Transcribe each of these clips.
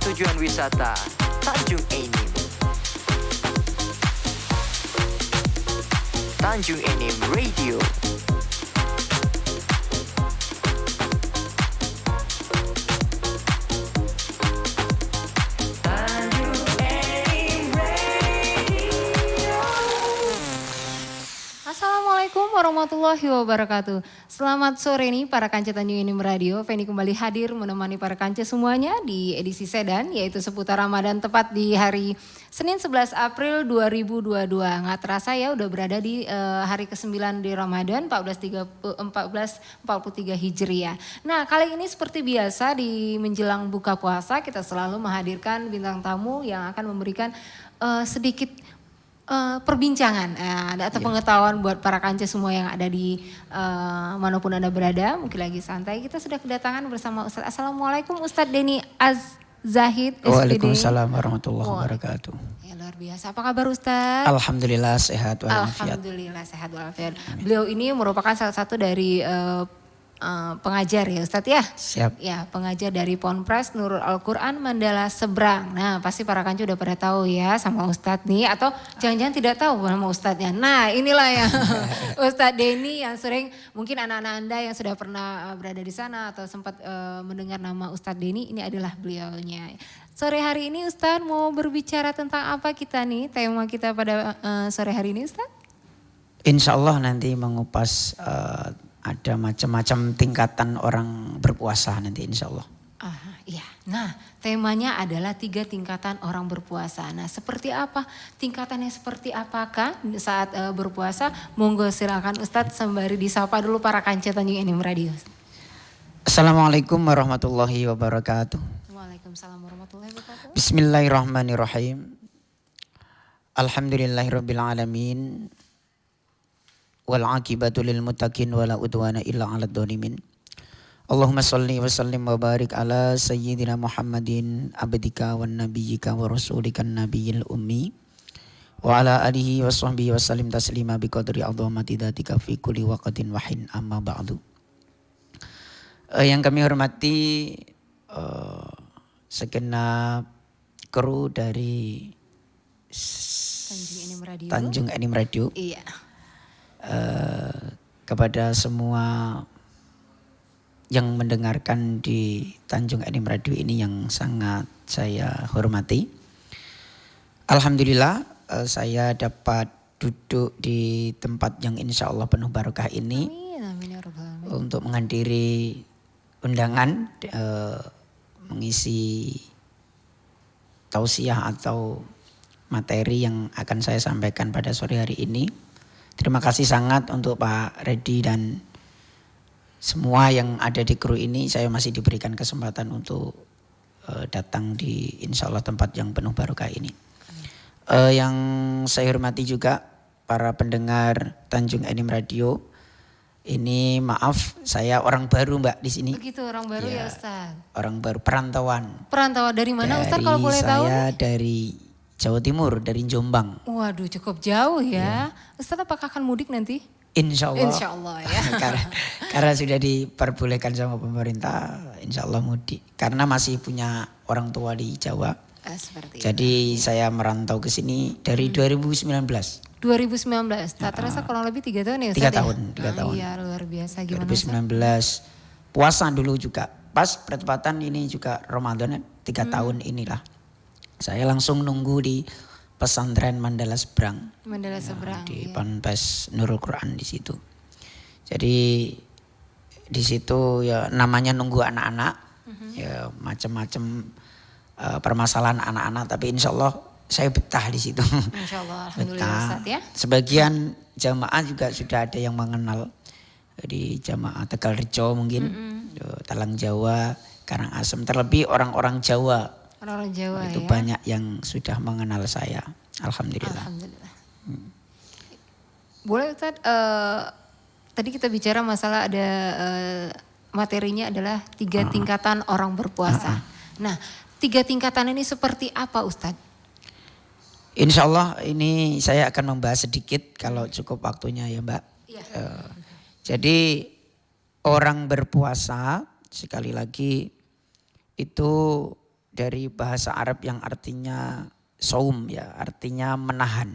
tujuan wisata Tanjung Enim. Tanjung Enim Radio. Assalamualaikum warahmatullahi wabarakatuh. Selamat sore nih para kanca Tanjung Enim Radio. Feni kembali hadir menemani para kanca semuanya di edisi Sedan, yaitu seputar Ramadan tepat di hari Senin 11 April 2022. Nggak terasa ya udah berada di hari ke-9 di Ramadan 1443 Hijriah. Nah kali ini seperti biasa di menjelang buka puasa kita selalu menghadirkan bintang tamu yang akan memberikan sedikit perbincangan atau pengetahuan buat para kanca semua yang ada di manapun Anda berada, mungkin lagi santai. Kita sudah kedatangan bersama Ustadz. Assalamualaikum Ustadz Denny Az-Zahid SPD. Waalaikumsalam warahmatullahi wabarakatuh. Ya, luar biasa. Apa kabar Ustadz? Alhamdulillah sehat walafiat. Alhamdulillah sehat walafiat. Beliau ini merupakan salah satu dari pengajar ya Ustadz ya? Siap. Ya, pengajar dari Ponpes Nurul Al-Quran Mandala Seberang. Nah pasti para kanca udah pada tahu ya sama Ustadz nih, atau jangan-jangan tidak tahu sama Ustadznya. Nah inilah ya Ustadz Denny yang sering, mungkin anak-anak Anda yang sudah pernah berada di sana atau sempat mendengar nama Ustadz Denny, ini adalah beliaunya. Sore hari ini Ustadz mau berbicara tentang apa kita nih, tema kita pada sore hari ini Ustadz? Insya Allah nanti mengupas ada macam-macam tingkatan orang berpuasa nanti insya Allah. Iya. Nah temanya adalah 3 tingkatan orang berpuasa. Nah seperti apa? Tingkatannya seperti apakah saat berpuasa? Monggo silakan Ustadz sembari disapa dulu para kanca Tanjung Enim Radio. Assalamualaikum warahmatullahi wabarakatuh. Waalaikumsalam warahmatullahi wabarakatuh. Bismillahirrahmanirrahim. Alhamdulillahirabbil alamin. Wal aqibatu lil muttaqin wala udwana illa 'alal dzalimin. Allahumma shalli wa sallim wa barik ala sayyidina Muhammadin abdika wan nabiyyika wa rasulika nabiyil ummi wa ala alihi wa sahbihi wa sallim taslima bi qadri 'azamati dzatika fi kulli waqtin wa hin amma ba'du. Yang kami hormati segenap kru dari Tanjung Enim Radio. Iya. Kepada semua yang mendengarkan di Tanjung Enim Radio ini yang sangat saya hormati. Alhamdulillah saya dapat duduk di tempat yang insya Allah penuh barokah ini. Amin, ya Rabbal alamin. Untuk menghadiri undangan mengisi tausiah atau materi yang akan saya sampaikan pada sore hari ini. Terima kasih sangat untuk Pak Reddy dan semua yang ada di kru ini. Saya masih diberikan kesempatan untuk datang di insya Allah tempat yang penuh barokah ini. Yang saya hormati juga para pendengar Tanjung Enim Radio. Ini maaf saya orang baru Mbak di sini. Begitu orang baru ya Ustaz. Orang baru perantauan. Perantauan dari mana Ustaz kalau boleh tahu? Saya dari Jawa Timur, dari Jombang. Waduh cukup jauh ya. Ustaz apakah akan mudik nanti? Insya Allah. Insya Allah ya. karena sudah diperbolehkan sama pemerintah, insya Allah mudik. Karena masih punya orang tua di Jawa. Seperti jadi itu. Saya merantau ke sini dari 2019. 2019, tak terasa kurang lebih 3 tahun ya Ustaz? 3 tahun, 3 tahun. Iya luar biasa. Gimana 2019, puasa dulu juga. Pas bertepatan ini juga Ramadan 3 tahun inilah. Saya langsung nunggu di pesantren Mandala Seberang. Mandala Seberang. Di Ponpes Nurul Quran di situ. Jadi di situ ya namanya nunggu anak-anak. Ya macam-macam permasalahan anak-anak. Tapi insya Allah saya betah di situ. Insya Allah, alhamdulillah Ustaz ya. Sebagian jamaah juga sudah ada yang mengenal. Di jamaah Tegal Rejo mungkin. Talang Jawa, Karangasem. Terlebih orang-orang Jawa. Orang Jawa itu ya. banyak yang sudah mengenal saya. Alhamdulillah. Alhamdulillah. Boleh Ustaz, tadi kita bicara masalah ada materinya adalah 3 tingkatan orang berpuasa. Nah 3 tingkatan ini seperti apa Ustaz? Insya Allah ini saya akan membahas sedikit kalau cukup waktunya ya Mbak. Iya. Jadi orang berpuasa sekali lagi itu dari bahasa Arab yang artinya saum ya, artinya menahan.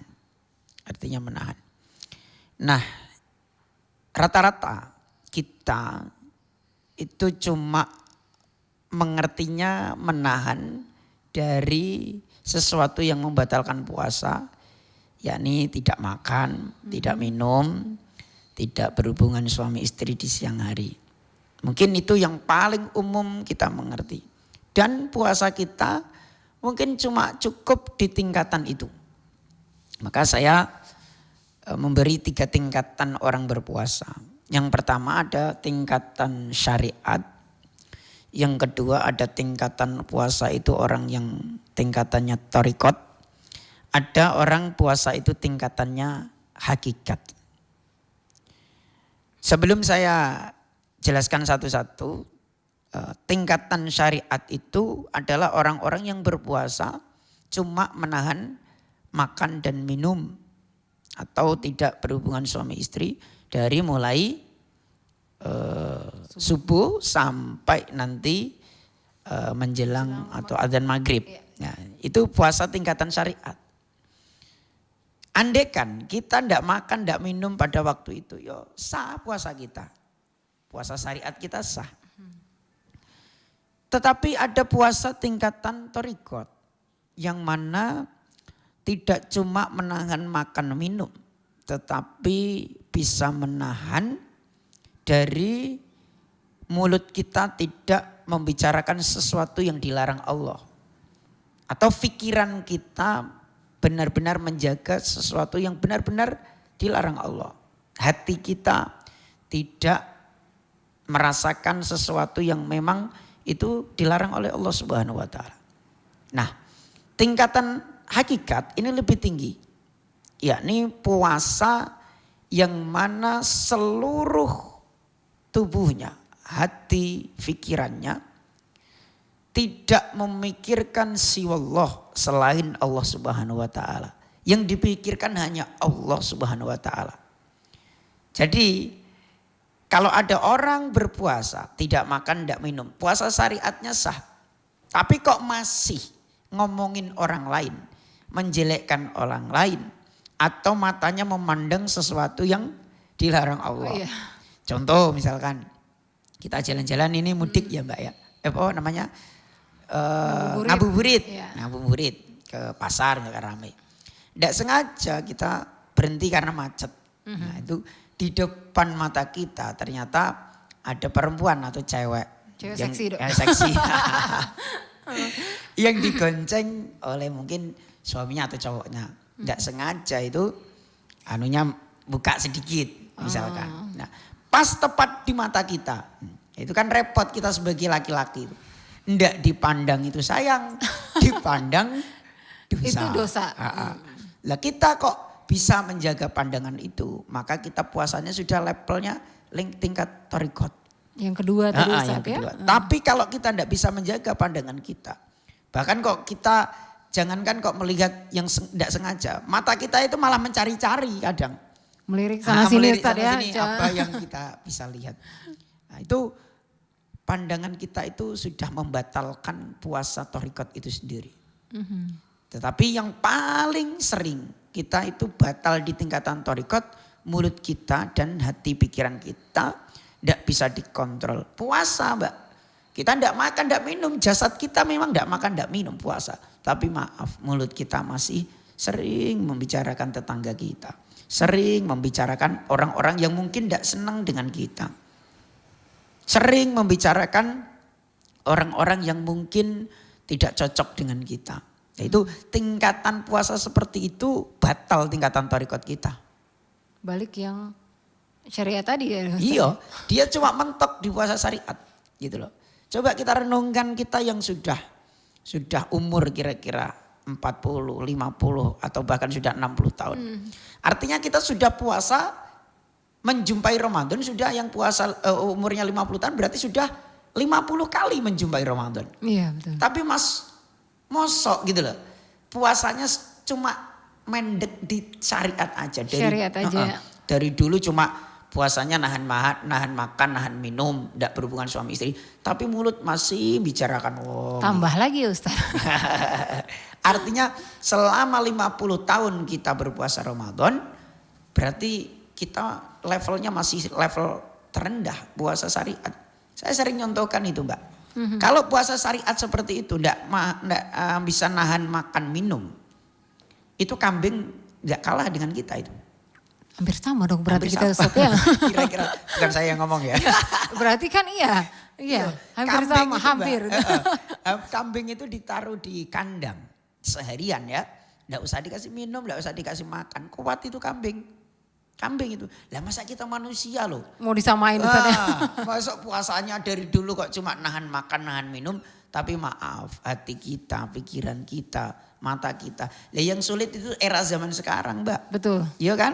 Artinya menahan. Nah, rata-rata kita itu cuma mengertinya menahan dari sesuatu yang membatalkan puasa, yakni tidak makan, tidak minum, tidak berhubungan suami istri di siang hari. Mungkin itu yang paling umum kita mengerti. Dan puasa kita mungkin cuma cukup di tingkatan itu. Maka saya memberi 3 tingkatan orang berpuasa. Yang pertama ada tingkatan syariat. Yang kedua ada tingkatan puasa itu orang yang tingkatannya thariqat. Ada orang puasa itu tingkatannya hakikat. Sebelum saya jelaskan satu-satu, tingkatan syariat itu adalah orang-orang yang berpuasa cuma menahan makan dan minum atau tidak berhubungan suami istri dari mulai subuh sampai nanti menjelang atau adzan maghrib. Nah, itu puasa tingkatan syariat. Andaikan kita tidak makan, tidak minum pada waktu itu, yo sah puasa kita. Puasa syariat kita sah. Tetapi ada puasa tingkatan thariqat yang mana tidak cuma menahan makan minum, tetapi bisa menahan dari mulut kita tidak membicarakan sesuatu yang dilarang Allah. Atau pikiran kita benar-benar menjaga sesuatu yang benar-benar dilarang Allah. Hati kita tidak merasakan sesuatu yang memang itu dilarang oleh Allah Subhanahu wa taala. Nah, tingkatan hakikat ini lebih tinggi. Yakni puasa yang mana seluruh tubuhnya, hati, pikirannya tidak memikirkan siwallah selain Allah Subhanahu wa taala. Yang dipikirkan hanya Allah Subhanahu wa taala. Jadi kalau ada orang berpuasa, tidak makan, tidak minum, puasa syariatnya sah. Tapi kok masih ngomongin orang lain, menjelekkan orang lain, atau matanya memandang sesuatu yang dilarang Allah. Oh, iya. Contoh misalkan kita jalan-jalan ini mudik ya Mbak ya. Apa namanya? Ngabuburit. Iya. Ngabuburit ke pasar nggak ramai. Tidak sengaja kita berhenti karena macet. Nah itu di depan mata kita ternyata ada perempuan atau cewek yang seksi, seksi. Yang digonceng oleh mungkin suaminya atau cowoknya. Tidak sengaja itu anunya buka sedikit misalkan. Nah, pas tepat di mata kita. Itu kan repot kita sebagai laki-laki. Tidak dipandang itu sayang, dipandang dosa. Itu dosa. Lah kita kok bisa menjaga pandangan itu, maka kita puasanya sudah levelnya tingkat thariqat. Yang kedua tadi yang kedua. Ya? Tapi kalau kita tidak bisa menjaga pandangan kita, bahkan kok kita jangankan kok melihat yang tidak sengaja, mata kita itu malah mencari-cari kadang. Melirik sana sini Ustaz ya. Apa yang kita bisa lihat. Nah, itu pandangan kita itu sudah membatalkan puasa thariqat itu sendiri. Tetapi yang paling sering kita itu batal di tingkatan thariqat, mulut kita dan hati pikiran kita tidak bisa dikontrol. Puasa Mbak, kita tidak makan, tidak minum, jasad kita memang tidak makan, tidak minum puasa. Tapi maaf, mulut kita masih sering membicarakan tetangga kita. Sering membicarakan orang-orang yang mungkin tidak senang dengan kita. Sering membicarakan orang-orang yang mungkin tidak cocok dengan kita. Itu tingkatan puasa seperti itu batal tingkatan thariqat kita. Balik yang syariat tadi ya. Iya, dia cuma mentok di puasa syariat gitu loh. Coba kita renungkan kita yang sudah umur kira-kira 40, 50 atau bahkan sudah 60 tahun. Artinya kita sudah puasa menjumpai Ramadan, sudah yang puasa umurnya 50 tahun berarti sudah 50 kali menjumpai Ramadan. Iya betul. Tapi mosok gitu loh. Puasanya cuma mendek di syariat aja. Syariat aja. Dari dulu cuma puasanya nahan makan, nahan minum, tidak berhubungan suami istri. Tapi mulut masih bicarakan wong. Tambah lagi ya Ustaz. Artinya selama 50 tahun kita berpuasa Ramadan, berarti kita levelnya masih level terendah puasa syariat. Saya sering nyontohkan itu Mbak. Kalau puasa syariat seperti itu tidak bisa nahan makan minum. Itu kambing nggak kalah dengan kita itu. Hampir sama dong berarti Hampir kita Ustaz ya. Kira-kira bukan saya yang ngomong ya. Berarti kan iya. Iya, hampir Kambing sama, itu, hampir. Kambing itu ditaruh di kandang seharian ya. Nggak usah dikasih minum, nggak usah dikasih makan. Kuat itu kambing. Kambing itu. Lah masa kita manusia loh. Mau disamain Ustaz ya. Masa puasanya dari dulu kok cuma nahan makan, nahan minum. Tapi maaf, hati kita, pikiran kita, mata kita. Lah yang sulit itu era zaman sekarang Mbak. Betul. Iya kan?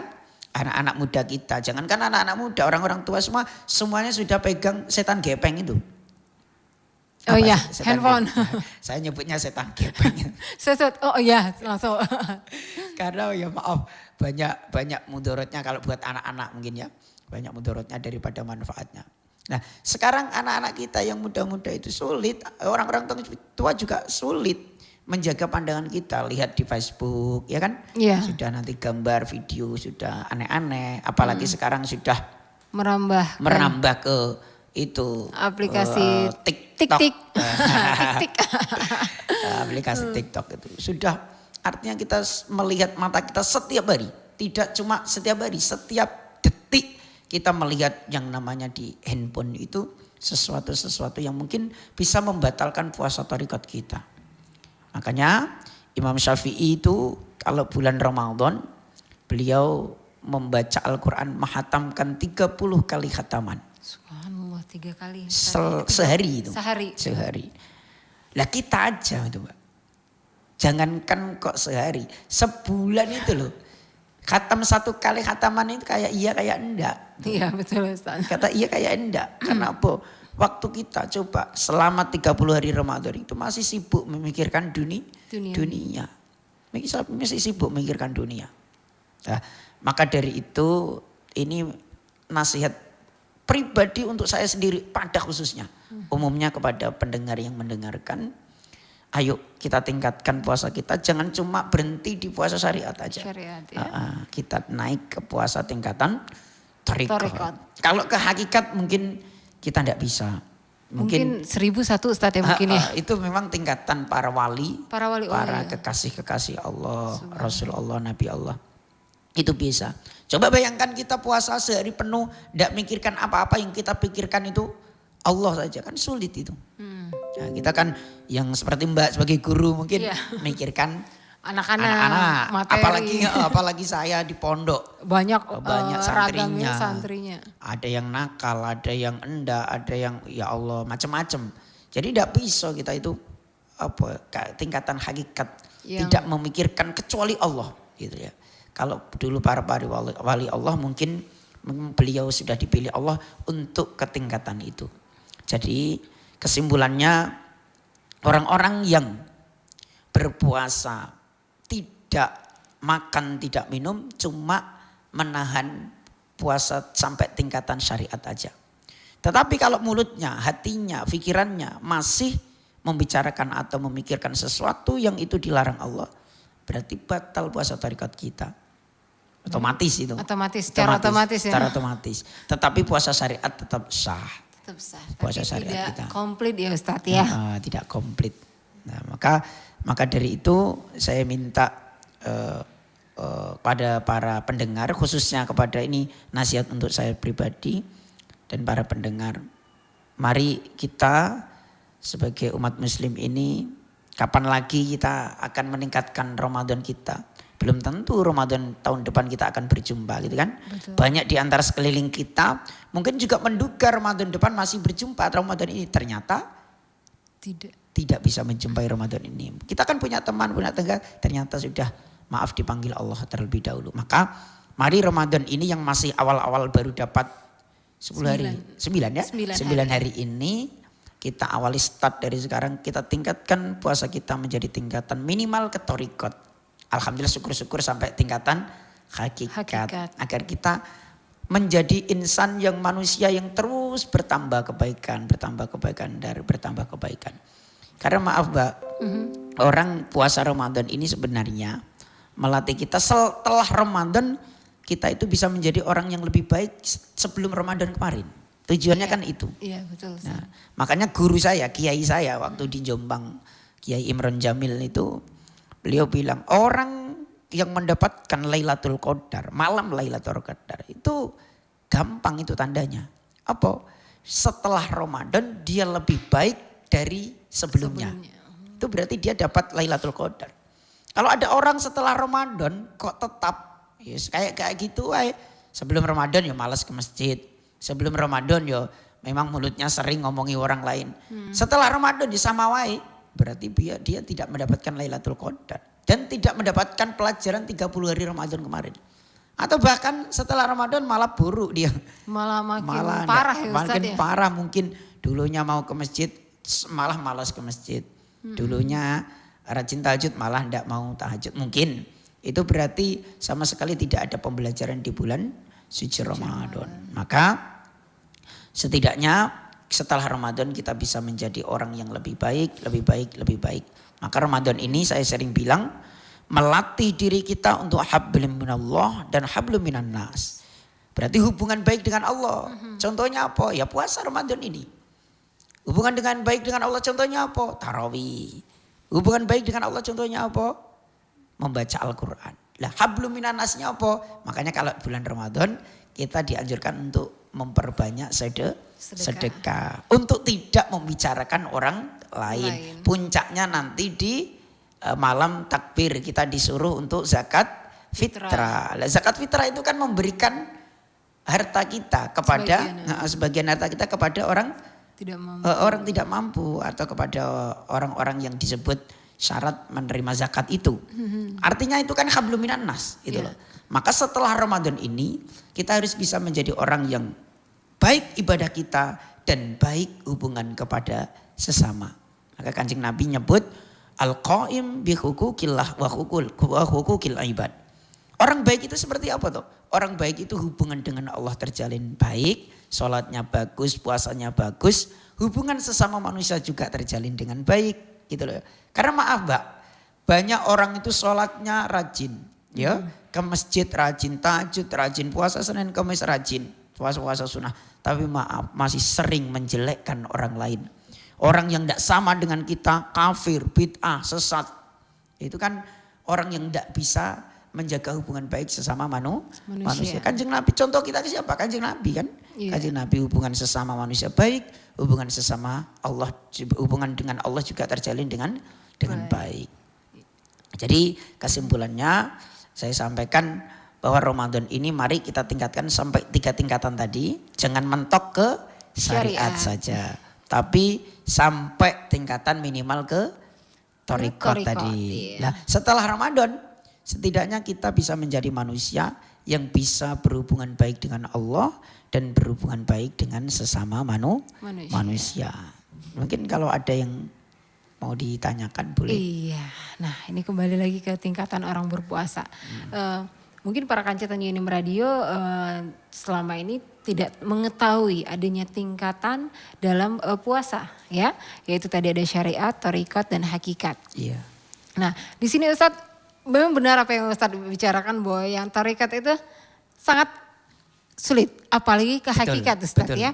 Anak-anak muda kita, jangankan anak-anak muda, orang-orang tua semuanya sudah pegang setan gepeng itu. Oh iya, handphone. Saya nyebutnya setan gepeng. Oh iya, langsung. Karena ya maaf, banyak mudorotnya kalau buat anak-anak mungkin ya. Banyak mudorotnya daripada manfaatnya. Nah sekarang anak-anak kita yang muda-muda itu sulit, orang-orang tua juga sulit menjaga pandangan kita, lihat di Facebook ya kan. Iya. Sudah nanti gambar, video sudah aneh-aneh. Apalagi sekarang sudah merambah ke itu. Aplikasi TikTok. Tik-tik. Aplikasi TikTok itu. Sudah artinya kita melihat mata kita setiap hari. Tidak cuma setiap hari, setiap detik kita melihat yang namanya di handphone itu sesuatu yang mungkin bisa membatalkan puasa thariqat kita. Makanya Imam Syafi'i itu kalau bulan Ramadan beliau membaca Al-Quran menghatamkan 30 kali khataman. Subhanallah 3 kali. Sehari itu. Sehari. Lah kita aja itu Mbak. Jangankan kok sehari. Sebulan itu loh. Khatam 1 kali khataman itu kayak iya kayak enggak. Iya betul Ustaz. Kata iya kayak enggak. Karena apa? Waktu kita coba selama 30 hari Ramadan itu masih sibuk memikirkan dunia. Masih sibuk memikirkan dunia. Nah, maka dari itu ini nasihat pribadi untuk saya sendiri pada khususnya. Umumnya kepada pendengar yang mendengarkan. Ayo kita tingkatkan puasa kita. Jangan cuma berhenti di puasa syariat aja. Syariat ya. Kita naik ke puasa tingkatan thariqat. Kalau ke hakikat mungkin kita tidak bisa. Mungkin 1001 Ustaz ya mungkin ya. Itu memang tingkatan para wali. Para iya. kekasih-kekasih Allah, Rasulullah, Nabi Allah. Itu bisa. Coba bayangkan kita puasa sehari penuh. Tidak mikirkan apa-apa, yang kita pikirkan itu Allah saja. Kan sulit itu. Nah, kita kan yang seperti Mbak sebagai guru mungkin mikirkan anak-anak, apalagi saya di pondok banyak santrinya. Ada yang nakal, ada yang enggak, ada yang ya Allah macam-macam. Jadi tidak bisa kita itu tingkatan hakikat tidak memikirkan kecuali Allah gitu ya. Kalau dulu para wali Allah mungkin beliau sudah dipilih Allah untuk ketingkatan itu. Jadi kesimpulannya orang-orang yang berpuasa tidak makan, tidak minum, cuma menahan puasa sampai tingkatan syariat aja. Tetapi kalau mulutnya, hatinya, pikirannya masih membicarakan atau memikirkan sesuatu yang itu dilarang Allah, berarti batal puasa thariqat kita. Otomatis itu. Secara otomatis ya. Secara otomatis. Tetapi puasa syariat tetap sah. Tetap sah. Puasa tapi syariat tidak kita. komplit ya Ustadz ya. Tidak komplit. Nah, maka dari itu saya minta pada para pendengar, khususnya kepada ini nasihat untuk saya pribadi dan para pendengar. Mari kita sebagai umat muslim ini, kapan lagi kita akan meningkatkan Ramadan kita. Belum tentu Ramadan tahun depan kita akan berjumpa gitu kan. Betul. Banyak di antara sekeliling kita mungkin juga menduga Ramadan depan masih berjumpa. Ramadan ini ternyata tidak bisa menjumpai Ramadan ini. Kita kan punya teman, punya tetangga, ternyata sudah maaf dipanggil Allah terlebih dahulu. Maka mari Ramadan ini yang masih awal-awal baru dapat 10 hari. 9 ya? 9 hari ini kita awali start dari sekarang. Kita tingkatkan puasa kita menjadi tingkatan minimal ke thariqat. Alhamdulillah syukur-syukur sampai tingkatan hakikat. Agar kita menjadi insan yang manusia yang terus bertambah kebaikan dari bertambah kebaikan. Karena maaf Mbak, orang puasa Ramadan ini sebenarnya melatih kita setelah Ramadan kita itu bisa menjadi orang yang lebih baik sebelum Ramadan kemarin. Tujuannya kan itu. Iya betul. Nah, makanya guru saya, kiai saya waktu di Jombang, Kiai Imron Jamil itu, beliau bilang orang yang mendapatkan Lailatul Qadar, malam Lailatul Qadar itu gampang itu tandanya. Apa? Setelah Ramadan dia lebih baik dari sebelumnya. Itu berarti dia dapat Lailatul Qadar. Kalau ada orang setelah Ramadan kok tetap yes, kayak gitu sebelum Ramadan ya malas ke masjid. Sebelum Ramadan ya memang mulutnya sering ngomongi orang lain. Setelah Ramadan ya sama wae. Berarti dia tidak mendapatkan Lailatul Qadar. Dan tidak mendapatkan pelajaran 30 hari Ramadan kemarin. Atau bahkan setelah Ramadan malah buruk dia. Malah makin parah ya Ustaz makin ya. parah mungkin dulunya mau ke masjid malah malas ke masjid. Dulunya rajin tahajud malah tidak mau tahajud mungkin. Itu berarti sama sekali tidak ada pembelajaran di bulan suci Ramadan. Maka setidaknya setelah Ramadan kita bisa menjadi orang yang lebih baik. Maka Ramadan ini saya sering bilang melatih diri kita untuk hablum minallah dan hablum minan nas. Berarti hubungan baik dengan Allah. Contohnya apa? Ya puasa Ramadan ini. Hubungan dengan baik dengan Allah contohnya apa? Tarawih. Hubungan baik dengan Allah contohnya apa? Membaca Al-Quran. Lah hablum minan nasnya apa? Makanya kalau bulan Ramadan kita dianjurkan untuk memperbanyak sedekah. Untuk tidak membicarakan orang lain. Puncaknya nanti di malam takbir kita disuruh untuk zakat fitrah. Zakat fitrah itu kan memberikan harta kita kepada sebagian harta kita kepada orang tidak mampu atau kepada orang-orang yang disebut syarat menerima zakat itu. Artinya itu kan hablum minan nas itu loh. Maka setelah Ramadan ini kita harus bisa menjadi orang yang baik ibadah kita dan baik hubungan kepada sesama. Maka Kanjeng Nabi nyebut al-qaim bi hukukillah wa hukukil ibad. Orang baik itu seperti apa tuh? Orang baik itu hubungan dengan Allah terjalin baik, sholatnya bagus, puasanya bagus, hubungan sesama manusia juga terjalin dengan baik, gitu loh. Karena maaf Mbak, banyak orang itu sholatnya rajin, ya, ke masjid rajin, tahajud rajin, puasa Senin Kamis rajin, puasa sunnah, tapi maaf masih sering menjelekkan orang lain. Orang yang tidak sama dengan kita, kafir, bid'ah, sesat, itu kan orang yang tidak bisa menjaga hubungan baik sesama manusia. Kanjeng Nabi, contoh kita siapa? Kanjeng Nabi kan? Kanjeng Nabi hubungan sesama manusia baik, hubungan sesama Allah, hubungan dengan Allah juga terjalin dengan baik. Jadi kesimpulannya saya sampaikan bahwa Ramadan ini mari kita tingkatkan sampai 3 tingkatan tadi. Jangan mentok ke syariat saja. Tapi sampai tingkatan minimal ke thariqat tadi. Nah setelah Ramadan setidaknya kita bisa menjadi manusia yang bisa berhubungan baik dengan Allah dan berhubungan baik dengan sesama manusia. Mungkin kalau ada yang mau ditanyakan boleh. Iya, nah ini kembali lagi ke tingkatan orang berpuasa. Mungkin para kancetan UNIM Radio selama ini tidak mengetahui adanya tingkatan dalam puasa, ya, yaitu tadi ada syariat, thariqat dan hakikat. Iya. Nah di sini Ustadz, memang benar apa yang Ustadz bicarakan bahwa yang tarekat itu sangat sulit, apalagi ke hakikat Ustadz ya.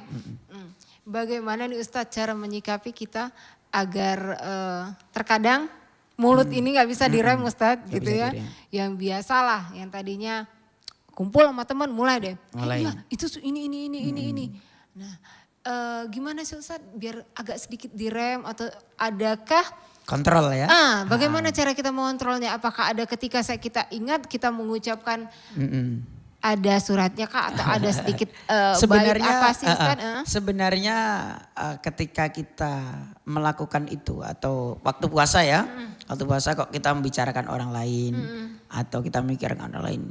Bagaimana nih Ustadz cara menyikapi kita agar terkadang mulut ini nggak bisa direm Ustadz gitu ya. Yang biasalah, yang tadinya kumpul sama teman mulai deh. Iya itu ini. Nah gimana sih Ustadz biar agak sedikit direm atau adakah kontrol ya. Bagaimana cara kita mengontrolnya? Apakah ada ketika kita ingat kita mengucapkan ada suratnya kah atau ada sedikit sebenarnya baik apa sih Ustaz? Sebenarnya ketika kita melakukan itu atau waktu puasa ya, waktu puasa kok kita membicarakan orang lain atau kita memikirkan orang lain,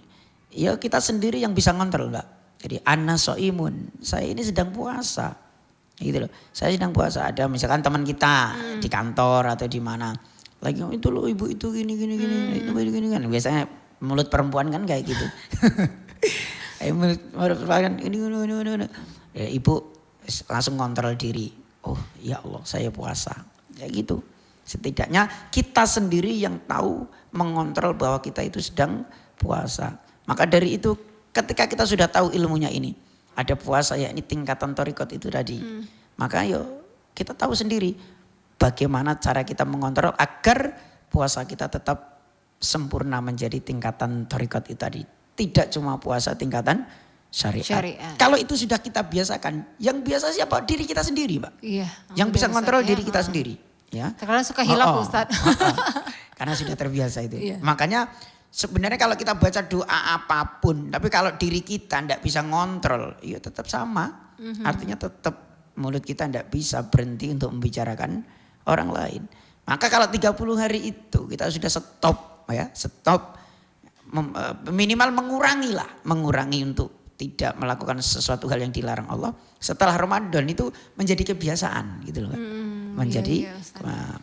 ya kita sendiri yang bisa ngontrol Mbak. Jadi ana soimun, saya ini sedang puasa. Gitu loh. Saya sedang puasa, ada misalkan teman kita di kantor atau di mana lagi itu loh ibu itu gini itu gini kan biasanya mulut perempuan kan kayak gitu. Saya merupakan ini. Ya, ibu langsung kontrol diri. Oh ya Allah saya puasa. Ya gitu. Setidaknya kita sendiri yang tahu mengontrol bahwa kita itu sedang puasa. Maka dari itu ketika kita sudah tahu ilmunya ini. Ada puasa ya ini tingkatan torikot itu tadi. Maka yuk kita tahu sendiri bagaimana cara kita mengontrol agar puasa kita tetap sempurna menjadi tingkatan torikot itu tadi. Tidak cuma puasa tingkatan syariat. Kalau itu sudah kita biasakan, yang biasa siapa? Diri kita sendiri, Mbak. Iya. Yang bisa kontrol diri kita sendiri. Ya. Terkadang suka hilaf Ustadz. Karena sudah terbiasa itu. Iya. Makanya sebenarnya kalau kita baca doa apapun, tapi kalau diri kita tidak bisa ngontrol, ya tetap sama. Artinya tetap mulut kita tidak bisa berhenti untuk membicarakan orang lain. Maka kalau 30 hari itu kita sudah stop minimal mengurangi untuk tidak melakukan sesuatu hal yang dilarang Allah. Setelah Ramadan itu menjadi kebiasaan gitu loh. Menjadi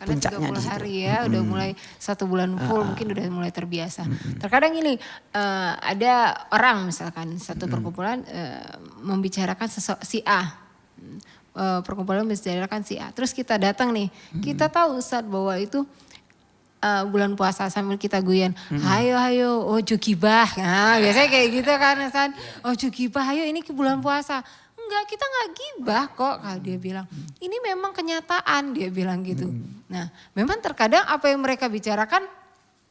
puncaknya di situ. Hari ya udah mulai 1 bulan full mungkin udah mulai terbiasa. Terkadang ini ada orang misalkan satu perkumpulan membicarakan si A. Perkumpulan membicarakan si A. Terus kita datang nih, kita tahu Ustadz bahwa itu bulan puasa sambil kita guyon, hayo ojo gibah. Nah biasanya kayak gitu kan Ustadz, ojo gibah hayo ini ke bulan puasa. Enggak, kita enggak gibah kok, kalau dia bilang. Ini memang kenyataan, dia bilang gitu. Nah, memang terkadang apa yang mereka bicarakan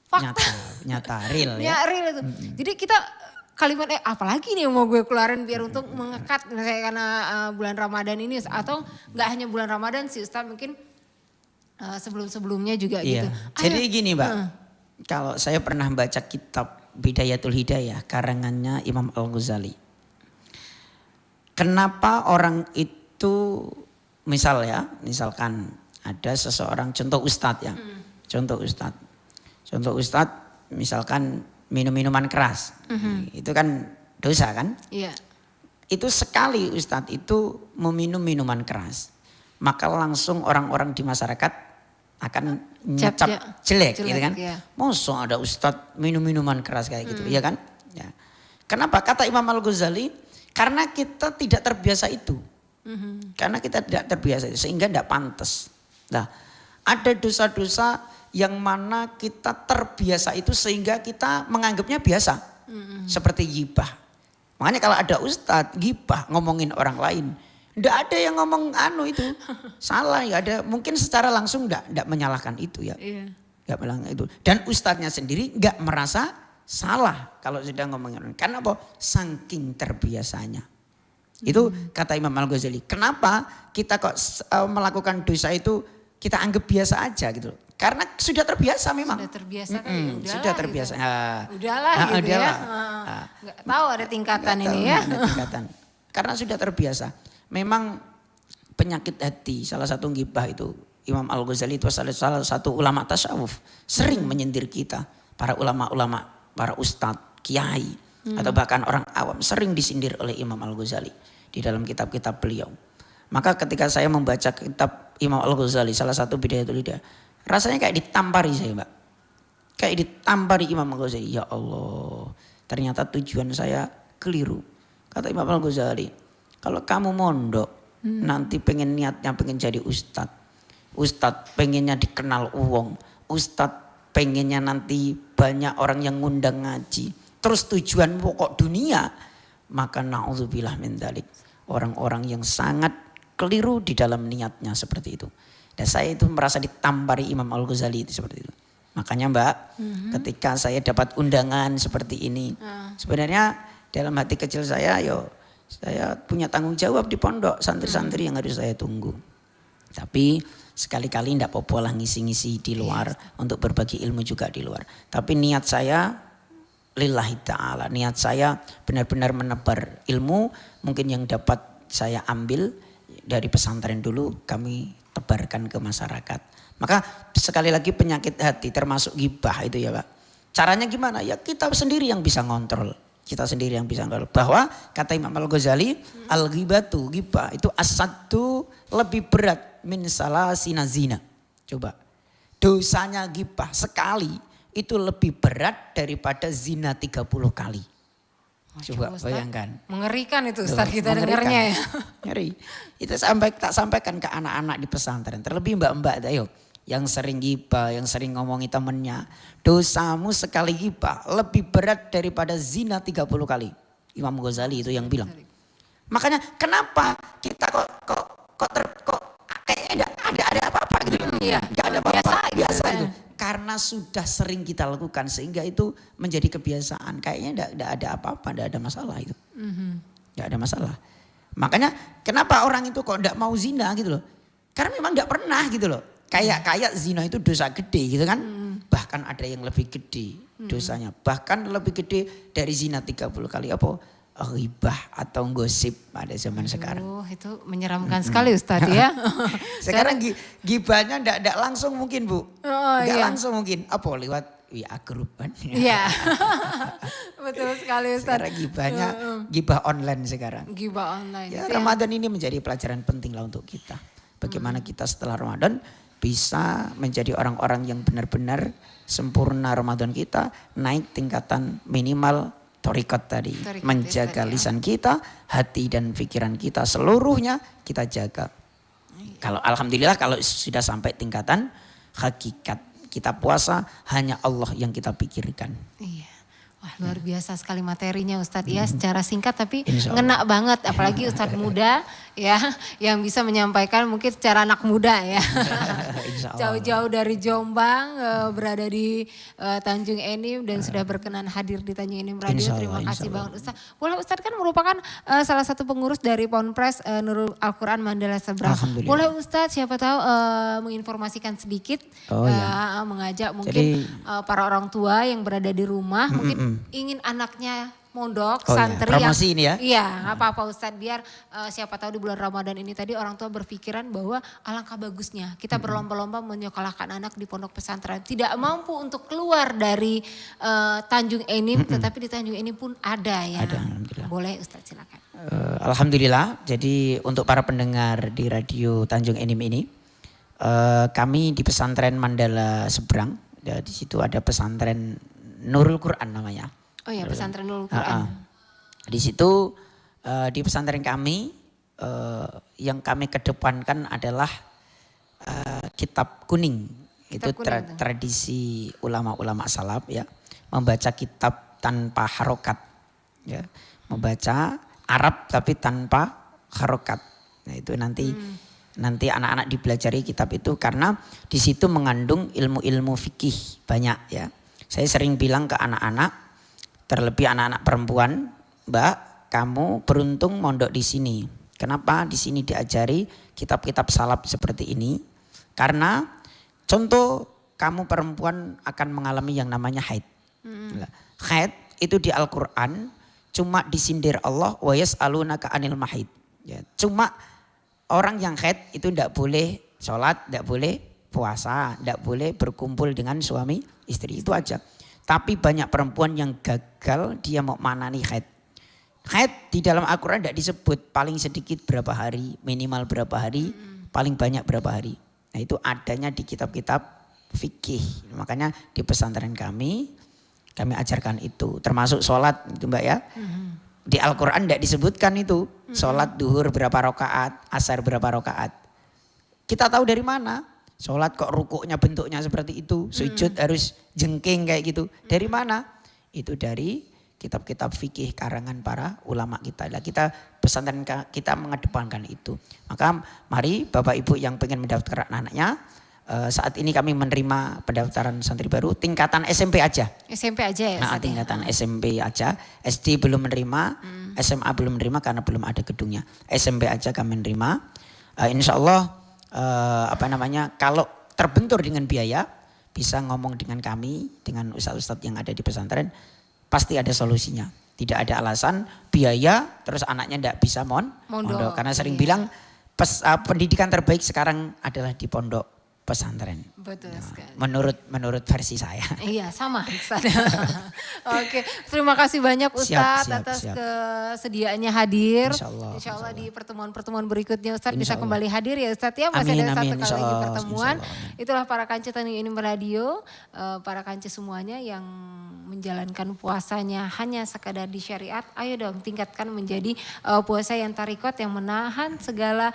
fakta. Nyata real ya. Ya, real itu. Jadi kita kalimat apalagi nih yang mau gue keluarin biar untuk mengekat misalnya karena bulan Ramadan ini atau enggak hanya bulan Ramadan sih Ustaz, mungkin sebelum-sebelumnya juga gitu. Jadi gini, Mbak. Kalau saya pernah baca kitab Bidayatul Hidayah karangannya Imam Al-Ghazali. Kenapa orang itu misalkan ada seseorang contoh ustadz ya. Contoh ustadz misalkan minum-minuman keras. Itu kan dosa kan? Iya. Itu sekali ustadz itu meminum minuman keras. Maka langsung orang-orang di masyarakat akan nyecap jelek gitu kan. Iya. Masa ada ustadz minum minuman keras kayak gitu, ya kan? Ya. Kenapa? Kata Imam Al-Ghazali, karena kita tidak terbiasa itu. Karena kita tidak terbiasa itu sehingga tidak pantas. Nah, ada dosa-dosa yang mana kita terbiasa itu sehingga kita menganggapnya biasa. Seperti ghibah. Makanya kalau ada ustadz ghibah ngomongin orang lain, tidak ada yang ngomong itu salah, ya ada mungkin secara langsung tidak menyalahkan itu ya. Enggak melanggar itu. Dan ustadznya sendiri enggak merasa salah kalau sudah ngomongin orang. Karena apa? Saking terbiasanya. Itu kata Imam Al-Ghazali. Kenapa kita kok melakukan dosa itu kita anggap biasa aja gitu. Karena sudah terbiasa memang. Sudah terbiasa kan ya udahlah. Sudah terbiasa. Gitu. Udahlah gitu ya. Nggak tahu ada tingkatan ini ya. Ada tingkatan. Karena sudah terbiasa. Memang penyakit hati salah satu ghibah itu. Imam Al-Ghazali itu salah satu ulama tasawuf. Sering menyindir kita. Para ulama-ulama. Para ustadz, kiai, atau bahkan orang awam sering disindir oleh Imam Al-Ghazali di dalam kitab-kitab beliau. Maka ketika saya membaca kitab Imam Al-Ghazali, salah satu Bidayatul Hidayah, rasanya kayak ditampari saya, Mbak. Kayak ditampari Imam Al-Ghazali. Ya Allah, ternyata tujuan saya keliru. Kata Imam Al-Ghazali, kalau kamu mondok, nanti pengen niatnya pengen jadi ustadz. Ustadz pengennya dikenal uang. Ustadz pengennya nanti banyak orang yang ngundang ngaji. Terus tujuan pokok dunia. Maka na'udzubillah min dzalik. Orang-orang yang sangat keliru di dalam niatnya seperti itu. Dan saya itu merasa ditampari Imam Al-Ghazali itu seperti itu. Makanya Mbak, ketika saya dapat undangan seperti ini. Sebenarnya dalam hati kecil saya, saya punya tanggung jawab di pondok. Santri-santri yang harus saya tunggu. Tapi sekali-kali tidak apa-apa lah ngisi-ngisi di luar. Untuk berbagi ilmu juga di luar. Tapi niat saya lillahi ta'ala. Niat saya benar-benar menebar ilmu. Mungkin yang dapat saya ambil dari pesantren dulu kami tebarkan ke masyarakat. Maka sekali lagi penyakit hati termasuk ghibah itu ya Pak. Caranya gimana? Ya kita sendiri yang bisa ngontrol. Kita sendiri yang bisa ngontrol. Bahwa kata Imam Al-Ghazali, al-ghibatu, ghibah itu asadu lebih berat min salasina zina. Coba. Dosanya ghibah sekali itu lebih berat daripada zina 30 kali. Coba Ustaz. bayangkan. Mengerikan itu Tuh, Ustaz kita mengerikan. dengarnya ya. Ngeri. Itu tak sampaikan ke anak-anak di pesantren. Terlebih mbak-mbak ayo yang sering gibah, yang sering ngomongi temennya. Dosamu sekali gibah lebih berat daripada zina 30 kali. Imam Ghazali itu yang bilang. Makanya kenapa kita kok kayaknya ada apa-apa gitu. Iya. Gak ada apa-apa. Biasa gitu. itu. Karena sudah sering kita lakukan sehingga itu menjadi kebiasaan. Kayaknya enggak ada apa-apa, enggak ada masalah itu. Enggak ada masalah. Makanya kenapa orang itu kok enggak mau zina gitu loh. Karena memang enggak pernah gitu loh. Kayak zina itu dosa gede gitu kan. Bahkan ada yang lebih gede dosanya. Bahkan lebih gede dari zina 30 kali apa? Ghibah atau gosip pada zaman sekarang. Itu menyeramkan sekali Ustaz ya. Sekarang gibahnya enggak langsung mungkin Bu. Enggak langsung mungkin. Apa lewat WA group kan. Iya. Betul sekali Ustaz. Sekarang gibahnya gibah online sekarang. Gibah online. Ya, itu Ramadan ini menjadi pelajaran penting lah untuk kita. Bagaimana kita setelah Ramadan bisa menjadi orang-orang yang benar-benar sempurna Ramadan kita. Naik tingkatan minimal Thariqat tadi. Menjaga lisan kita, hati dan pikiran kita seluruhnya kita jaga. Kalau alhamdulillah kalau sudah sampai tingkatan hakikat kita puasa hanya Allah yang kita pikirkan. Iya. Wah luar biasa sekali materinya Ustadz ya secara singkat tapi Insya Allah. ngena banget apalagi Ustadz muda ya yang bisa menyampaikan mungkin secara anak muda ya. Insya Allah. Jauh-jauh dari Jombang berada di Tanjung Enim dan sudah berkenan hadir di Tanjung Enim Radio. Insya Allah, Terima kasih insya Allah. banget Ustadz. Boleh Ustadz kan merupakan salah satu pengurus dari Ponpes Nurul Al-Quran Mandala Seberang. Alhamdulillah. Boleh Ustadz siapa tahu menginformasikan sedikit mengajak mungkin para orang tua yang berada di rumah mungkin ingin anaknya mondok, santri promosi ini ya? Iya, nggak apa-apa Ustadz biar siapa tahu di bulan Ramadan ini tadi orang tua berpikiran bahwa alangkah bagusnya kita berlomba-lomba menyekolahkan anak di pondok pesantren. Tidak mampu untuk keluar dari Tanjung Enim, tetapi di Tanjung Enim pun ada ya. Ada, alhamdulillah. Boleh Ustadz silakan. Alhamdulillah, jadi untuk para pendengar di radio Tanjung Enim ini, kami di pesantren Mandala Seberang, ya, di situ ada pesantren Nurul Quran namanya. Oh ya pesantren Nurul Quran. Di situ di pesantren kami yang kami kedepankan adalah kitab kuning. Itu tradisi ulama-ulama salaf ya, membaca kitab tanpa harokat, ya, membaca Arab tapi tanpa harokat. Nah itu nanti anak-anak dipelajari kitab itu karena di situ mengandung ilmu-ilmu fikih banyak ya. Saya sering bilang ke anak-anak, terlebih anak-anak perempuan, Mbak, kamu beruntung mondok di sini. Kenapa di sini diajari kitab-kitab salaf seperti ini? Karena contoh kamu perempuan akan mengalami yang namanya haid. Haid itu di Al-Quran cuma disindir Allah, wa yas'alunaka anil mahid. Ya, cuma orang yang haid itu tidak boleh sholat, tidak boleh puasa, tidak boleh berkumpul dengan suami istri, itu aja. Tapi banyak perempuan yang gagal dia mau manani haid. Haid di dalam Al-Quran tidak disebut, paling sedikit berapa hari, minimal berapa hari, paling banyak berapa hari. Nah itu adanya di kitab-kitab fikih. Makanya di pesantren kami ajarkan itu. Termasuk sholat itu Mbak ya. Di Al-Quran tidak disebutkan itu. Sholat duhur berapa rakaat, asar berapa rakaat. Kita tahu dari mana? Sholat kok rukuknya bentuknya seperti itu. Sujud harus jengking kayak gitu. Dari mana? Itu dari kitab-kitab fikih karangan para ulama kita. Nah, kita pesantren kita mengedepankan itu. Maka mari Bapak Ibu yang pengen mendaftarkan anaknya. Saat ini kami menerima pendaftaran santri baru tingkatan SMP aja. SMP aja ya? Nah, tingkatan SMP aja. SD belum menerima, SMA belum menerima karena belum ada gedungnya. SMP aja kami menerima. Insya Allah kalau terbentur dengan biaya bisa ngomong dengan kami, dengan ustadz-ustadz yang ada di pesantren, pasti ada solusinya. Tidak ada alasan biaya terus anaknya tidak bisa mondok. Karena sering bilang pendidikan terbaik sekarang adalah di pondok pesantren. Betul sekali. Menurut versi saya. Iya sama Ustaz. Oke, terima kasih banyak Ustaz atas kesediaannya hadir. Insya Allah di pertemuan-pertemuan berikutnya Ustaz bisa kembali hadir ya Ustaz ya. Masih ada satu kali lagi pertemuan. Itulah para kanci Tani ini Radio, para kanci semuanya yang menjalankan puasanya hanya sekadar di syariat. Ayo dong tingkatkan menjadi puasa yang tarikot yang menahan segala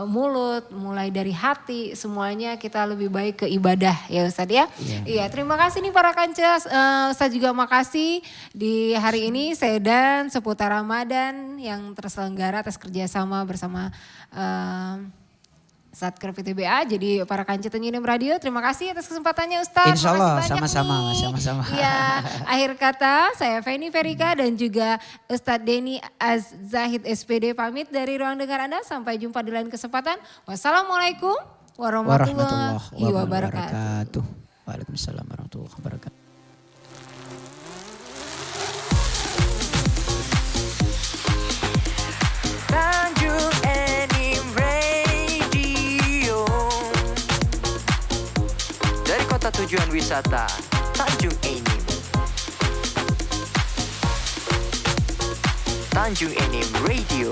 mulut, mulai dari hati, semuanya kita lebih baik ke ibadah ya Ustaz ya. Iya, terima kasih nih para kanca. Ustaz juga makasih di hari ini saya dan seputar Ramadan yang terselenggara atas kerjasama bersama Satker PTBA. Jadi para kanca Tenyinim Radio, terima kasih atas kesempatannya Ustaz. Insya Allah sama-sama. Iya, akhir kata saya Feni Ferika dan juga Ustadz Denny Az-Zahid SPD pamit dari ruang dengar Anda. Sampai jumpa di lain kesempatan. Wassalamualaikum warahmatullahi wabarakatuh. Waalaikumsalam warahmatullahi wabarakatuh. Tanjung Enim Radio. Dari kota tujuan wisata Tanjung Enim. Tanjung Enim Radio.